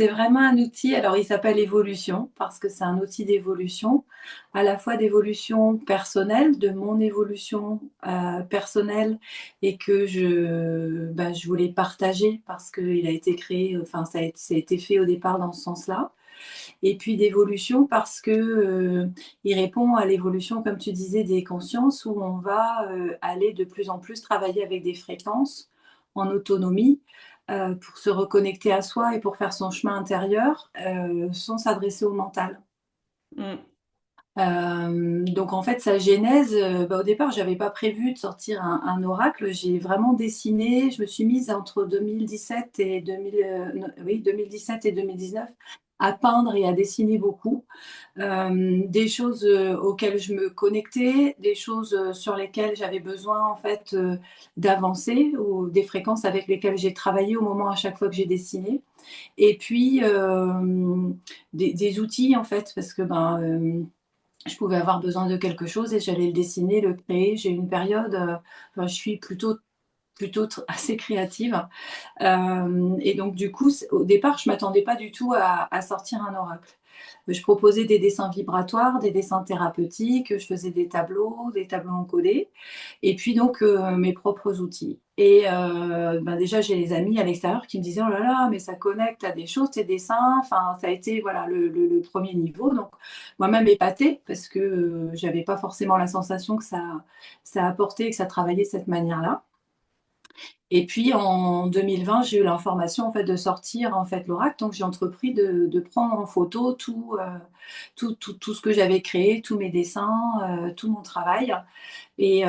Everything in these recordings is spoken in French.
c'est vraiment un outil, alors il s'appelle Évolution parce que c'est un outil d'évolution, à la fois d'évolution personnelle, de mon évolution, personnelle et que je voulais partager parce qu'il a été créé, enfin ça a été fait au départ dans ce sens-là. Et puis d'évolution parce que, il répond à l'évolution, comme tu disais, des consciences où on va, aller de plus en plus travailler avec des fréquences en autonomie, pour se reconnecter à soi et pour faire son chemin intérieur, sans s'adresser au mental. Mmh. Donc en fait sa genèse, au départ j'avais pas prévu de sortir un oracle. J'ai vraiment dessiné, je me suis mise entre 2017 et 2000, non, oui 2017 et 2019 à peindre et à dessiner beaucoup. Des choses, auxquelles je me connectais, des choses, sur lesquelles j'avais besoin en fait, d'avancer ou des fréquences avec lesquelles j'ai travaillé au moment à chaque fois que j'ai dessiné et puis, des outils en fait parce que, je pouvais avoir besoin de quelque chose et j'allais le dessiner, le créer. J'ai eu une période, enfin je suis plutôt assez créative. Et donc du coup, au départ, je m'attendais pas du tout à sortir un oracle. Je proposais des dessins vibratoires, des dessins thérapeutiques, je faisais des tableaux encodés et puis donc mes propres outils. Et déjà, j'ai les amis à l'extérieur qui me disaient: «Oh là là, mais ça connecte à des choses, tes dessins». Enfin, ça a été voilà le 1er niveau. Donc moi-même épatée parce que, j'avais pas forcément la sensation que ça apportait et que ça travaillait de cette manière-là. Et puis en 2020, j'ai eu l'information en fait de sortir en fait l'oracle, donc j'ai entrepris de prendre en photo tout ce que j'avais créé, tous mes dessins, tout mon travail et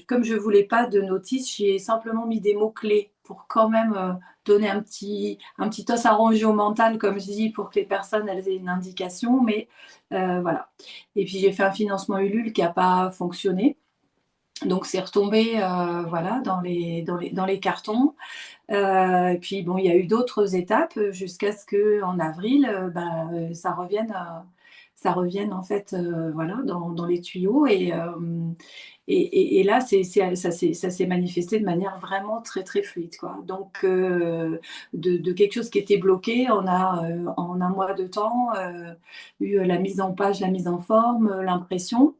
comme je voulais pas de notice, j'ai simplement mis des mots clés pour quand même, donner un petit os à ronger au mental comme je dis pour que les personnes elles aient une indication mais voilà et puis j'ai fait un financement Ulule qui a pas fonctionné donc c'est retombé, voilà dans les cartons. Et puis bon, il y a eu d'autres étapes, jusqu'à ce qu'en avril, ça revienne en fait, voilà dans les tuyaux et là ça s'est manifesté de manière vraiment très, très fluide quoi. Donc de quelque chose qui était bloqué, on a, en un mois de temps, eu la mise en page, la mise en forme, l'impression.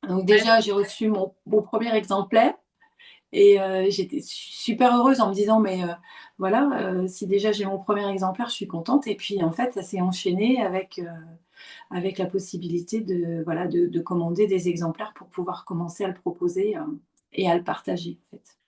Donc Ouais. déjà j'ai reçu mon 1er exemplaire et j'étais super heureuse en me disant: «Mais voilà, si déjà j'ai mon 1er exemplaire, je suis contente» et puis en fait, ça s'est enchaîné avec la possibilité de voilà, de commander des exemplaires pour pouvoir commencer à le proposer, et à le partager, en fait.